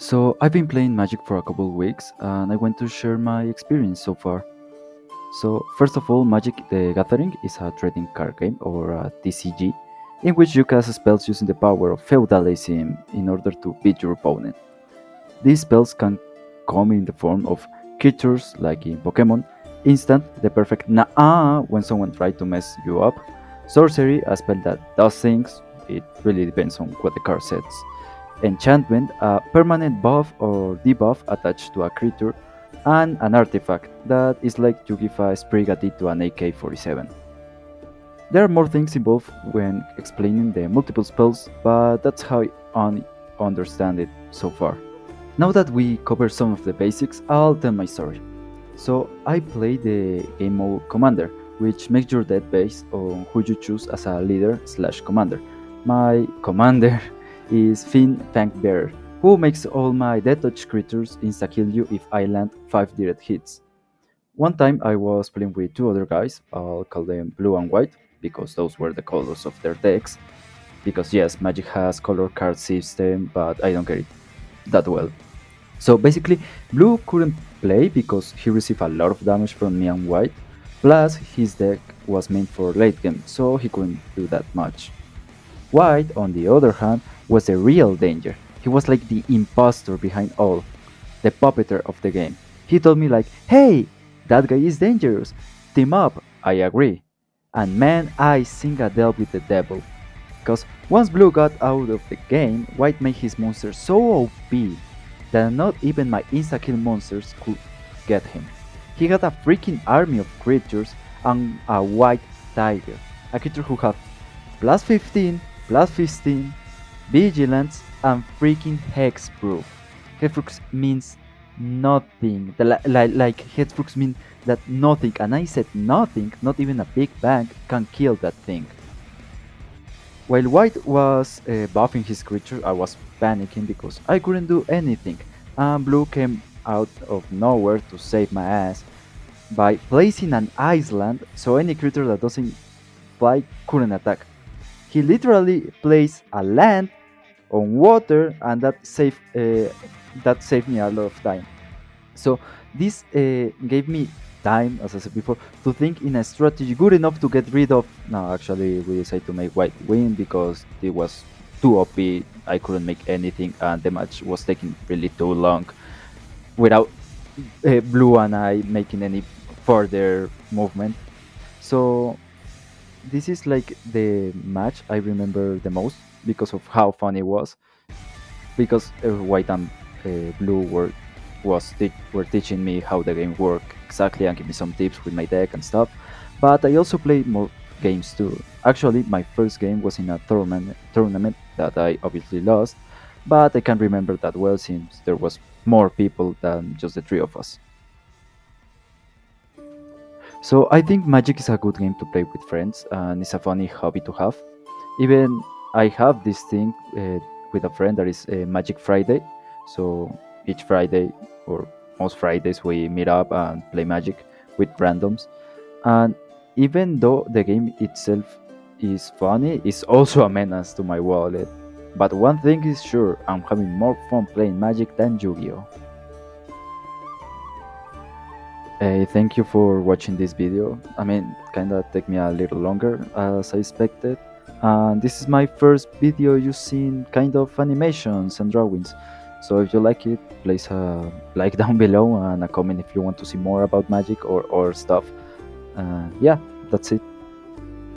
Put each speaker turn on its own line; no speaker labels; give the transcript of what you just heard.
So I've been playing Magic for a couple of weeks and I want to share my experience so far. So first of all, Magic the Gathering is a trading card game or a TCG in which you cast spells using the power of feudalism in order to beat your opponent. These spells can come in the form of creatures like in Pokemon, instant, the perfect nah when someone tries to mess you up, sorcery, a spell that does things, it really depends on what the card says, enchantment, a permanent buff or debuff attached to a creature, and an artifact that is like to give a Sprigati to an AK-47. There are more things involved when explaining the multiple spells, but that's how I understand it so far. Now that we covered some of the basics, I'll tell my story. So I play the game mode Commander, which makes your deck based on who you choose as a leader slash commander. My commander is Finn Fangbearer, who makes all my death touch creatures insta kill you if I land 5 direct hits. One time I was playing with two other guys, I'll call them blue and white, because those were the colors of their decks. Because yes, Magic has color card system, but I don't get it that well. So basically, blue couldn't play because he received a lot of damage from me and white, plus his deck was meant for late game, so he couldn't do that much. White, on the other hand, was the real danger. He was like the impostor behind all, the puppeteer of the game. He told me like, hey, that guy is dangerous, team up, I agree. And man, I think I dealt with the devil. Because once Blue got out of the game, White made his monster so OP that not even my insta-kill monsters could get him. He had a freaking army of creatures and a White Tiger, a creature who had plus 15, plus 15, Vigilance, and freaking Hexproof. Hexproof means nothing. Like Hexproof means that nothing, and I said nothing, not even a big bang, can kill that thing. While White was buffing his creature, I was panicking because I couldn't do anything, and Blue came out of nowhere to save my ass by placing an island so any creature that doesn't fly couldn't attack. He literally placed a land on water, and that saved me a lot of time. So this gave me time, as I said before, to think in a strategy good enough to get rid of. No, actually, we decided to make White win because it was too OP. I couldn't make anything, and the match was taking really too long without Blue and I making any further movement. So this is like the match I remember the most because of how fun it was. Because White and Blue were teaching me how the game worked exactly and give me some tips with my deck and stuff. But I also played more games too. Actually, my first game was in a tournament that I obviously lost, but I can't remember that well since there was more people than just the three of us. So I think Magic is a good game to play with friends, and it's a funny hobby to have. Even I have this thing with a friend that is Magic Friday. So each Friday or most Fridays we meet up and play Magic with randoms. And even though the game itself is funny, it's also a menace to my wallet. But one thing is sure, I'm having more fun playing Magic than Yu-Gi-Oh! Thank you for watching this video. I mean, kinda take me a little longer as I expected. And this is my first video using kind of animations and drawings. So if you like it, place a like down below and a comment if you want to see more about magic or stuff. Yeah, that's it.